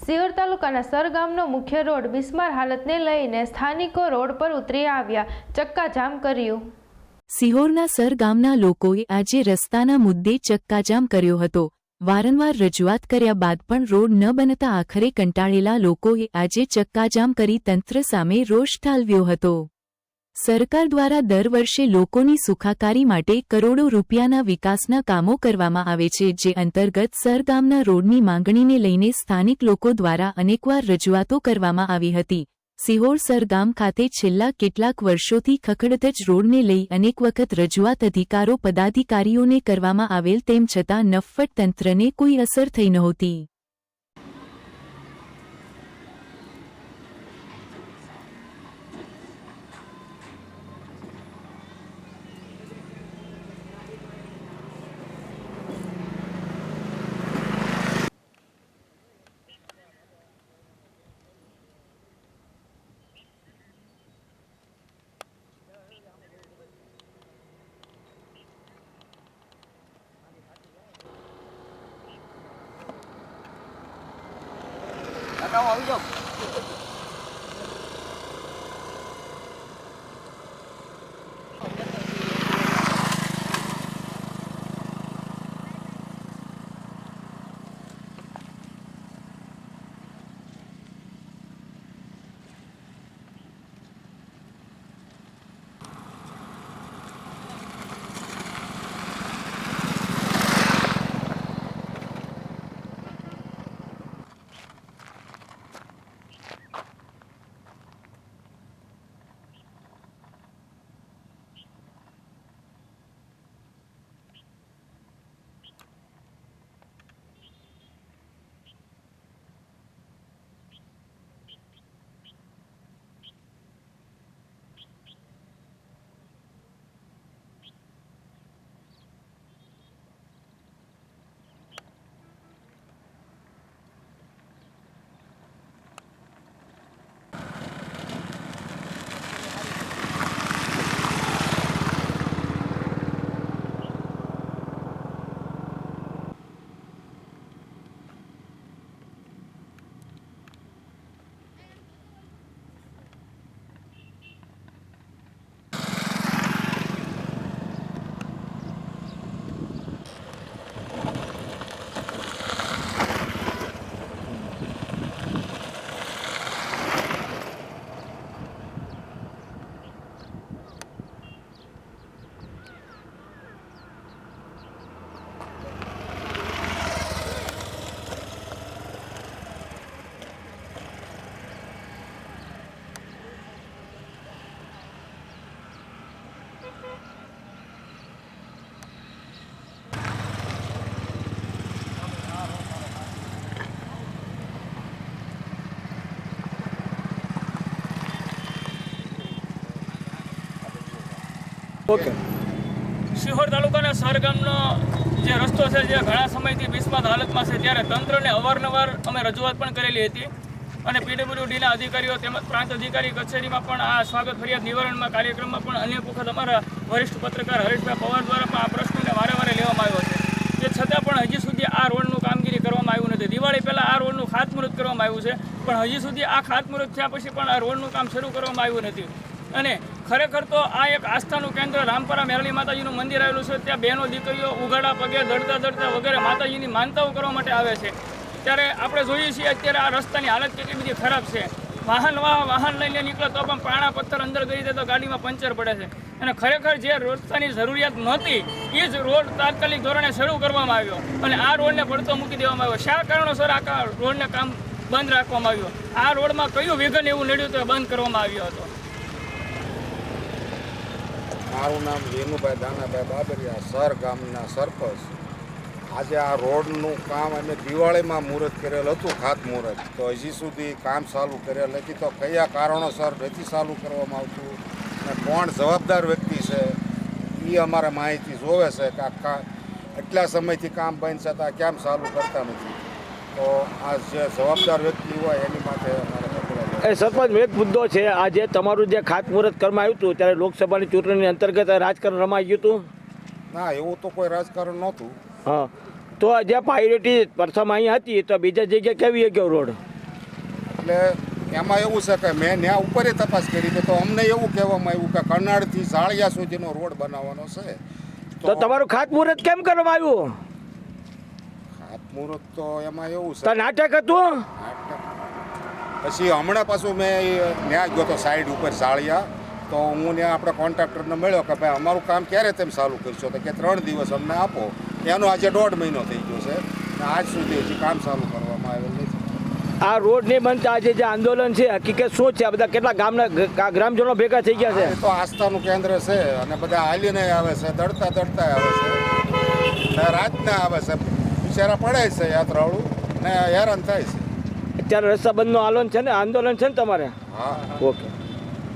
સિહોર તાલુકાના સર ગામનો મુખ્ય રોડ બિસ્માર હાલતને લઈને સ્થાનિકો રોડ પર ઉતરી આવ્યા, ચક્કાજામ કર્યું। સિહોરના સર ગામના લોકોએ આજે રસ્તાના મુદ્દે ચક્કાજામ કર્યો હતો। વારંવાર રજૂઆત કર્યા બાદ પણ રોડ ન બનતા આખરે કંટાળેલા લોકોએ આજે ચક્કાજામ કરી તંત્ર સામે રોષ ઠાલવ્યો હતો। સરકાર દ્વારા દર વર્ષે લોકોની સુખાકારી માટે કરોડો રૂપિયાના વિકાસના કામો કરવામાં આવે છે, જે અંતર્ગત સર ગામના રોડની માંગણીને લઈને સ્થાનિક લોકો દ્વારા અનેકવાર રજૂઆતો કરવામાં આવી હતી। સિહોર સર ગામ ખાતે છેલ્લા કેટલાક વર્ષોથી ખખડધજ રોડને લઈ અનેક વખત રજૂઆત અધિકારો પદાધિકારીઓને કરવામાં આવેલ, તેમ છતાં નફ્ફટ તંત્રને કોઈ અસર થઈ નહોતી। આવી જાઓ। સિહોર તાલુકાના સર ગામનો જે રસ્તો છે, જે ઘણા સમયથી બિસ્માર હાલતમાં છે, ત્યારે તંત્રને અવારનવાર અમે રજૂઆત પણ કરેલી હતી અને પીડબ્લ્યુડીના અધિકારીઓ તેમજ પ્રાંત અધિકારી કચેરીમાં પણ આ સ્વાગત ફરિયાદ નિવારણમાં કાર્યક્રમમાં પણ અનેક વખત અમારા વરિષ્ઠ પત્રકાર હરેશભાઈ પવાર દ્વારા પણ આ પ્રશ્નને વારે વારે લેવામાં આવ્યો છે। તે છતાં પણ હજી સુધી આ રોડનું કામગીરી કરવામાં આવ્યું નથી। દિવાળી પહેલાં આ રોડનું ખાતમુહૂર્ત કરવામાં આવ્યું છે, પણ હજી સુધી આ ખાતમુહૂર્ત થયા પછી પણ આ રોડનું કામ શરૂ કરવામાં આવ્યું નથી। અને ખરેખર તો આ એક આસ્થાનું કેન્દ્ર રામપરા મેરળી માતાજીનું મંદિર આવેલું છે। ત્યાં બહેનો દીકરીઓ ઉઘાડા પગે દડતા વગેરે માતાજીની માનતાઓ કરવા માટે આવે છે। ત્યારે આપણે જોઈએ છીએ અત્યારે આ રસ્તાની હાલત કેટલી બધી ખરાબ છે। વાહન લઈને નીકળે તો પણ પાણા પથ્થર અંદર કરી દે તો ગાડીમાં પંચર પડે છે। અને ખરેખર જે રસ્તાની જરૂરિયાત નહોતી એ જ રોડ તાત્કાલિક ધોરણે શરૂ કરવામાં આવ્યો અને આ રોડને પડતો મૂકી દેવામાં આવ્યો। શા કારણોસર આ રોડને કામ બંધ રાખવામાં આવ્યો? આ રોડમાં કયું વિઘન એવું નડ્યું તો બંધ કરવામાં આવ્યો હતો? મારું નામ વેનુભાઈ દાનાભાઈ બાબરિયા, સર ગામના સરપંચ। આજે આ રોડનું કામ અમે દિવાળીમાં મુહૂર્ત કરેલ હતું, ખાતમુહૂર્ત, તો હજી સુધી કામ ચાલુ કરેલ નથી। તો કયા કારણોસર નથી ચાલુ કરવામાં આવતું અને કોણ જવાબદાર વ્યક્તિ છે એ અમારે માહિતી જોવે છે કે એટલા સમયથી કામ બંધ છતાં કેમ ચાલુ કરતા નથી। તો આ જે જવાબદાર વ્યક્તિ હોય એની માટે અમારે સરપંચ એક મુદ્દો છે, આજે તમારું જે ખાતમુહૂર્ત કરવામાં આવ્યું હતું ત્યારે લોકસભાની ચૂંટણી અંતર્ગત રાજકારણ રમાઈ ગયું હતું? ના, એવું તો કોઈ રાજકારણ નહોતું। હા, તો જે પ્રાયોરિટી પ્રથમ અહીંયા હતી તો બીજા જગ્યાએ કેવી ગયો રોડ? એટલે એમાં એવું છે કે મેં ત્યાં ઉપર તપાસ કરી હતી, તો અમને એવું કહેવામાં આવ્યું કે કરનાળથી ઝાળિયા સુધીનો રોડ બનાવવાનો છે. તો તમારું ખાતમુહૂર્ત કેમ કરવામાં આવ્યું? ખાતમુહૂર્ત તો એમાં એવું તો છે નાટક હતું. પછી હમણાં પાછું મેં ત્યાં ગયો તો સાઈડ ઉપર ઝાળિયા, તો હું ત્યાં આપણે કોન્ટ્રાક્ટરને મળ્યો કે ભાઈ અમારું કામ ક્યારે તેમ ચાલુ કરશો, તો કે 3 દિવસ અમને આપો. એનો આજે 1.5 મહિનો થઈ ગયો છે અને આજ સુધી હજી કામ ચાલુ કરવામાં આવેલ નથી. આ રોડ નહીં બનતા આજે જે આંદોલન છે હકીકત શું છે? આ બધા કેટલા ગામના ગ્રામજનો ભેગા થઈ ગયા છે. એ તો આસ્થાનું કેન્દ્ર છે અને બધા હાલીને આવે છે, દડતા આવે છે ને રાતના આવે છે, બિચારા પડે છે યાત્રાળુ ને હેરાન થાય છે. અત્યારે રસ્તા બંધનું આંદોલન છે ને તમારે? હા. ઓકે.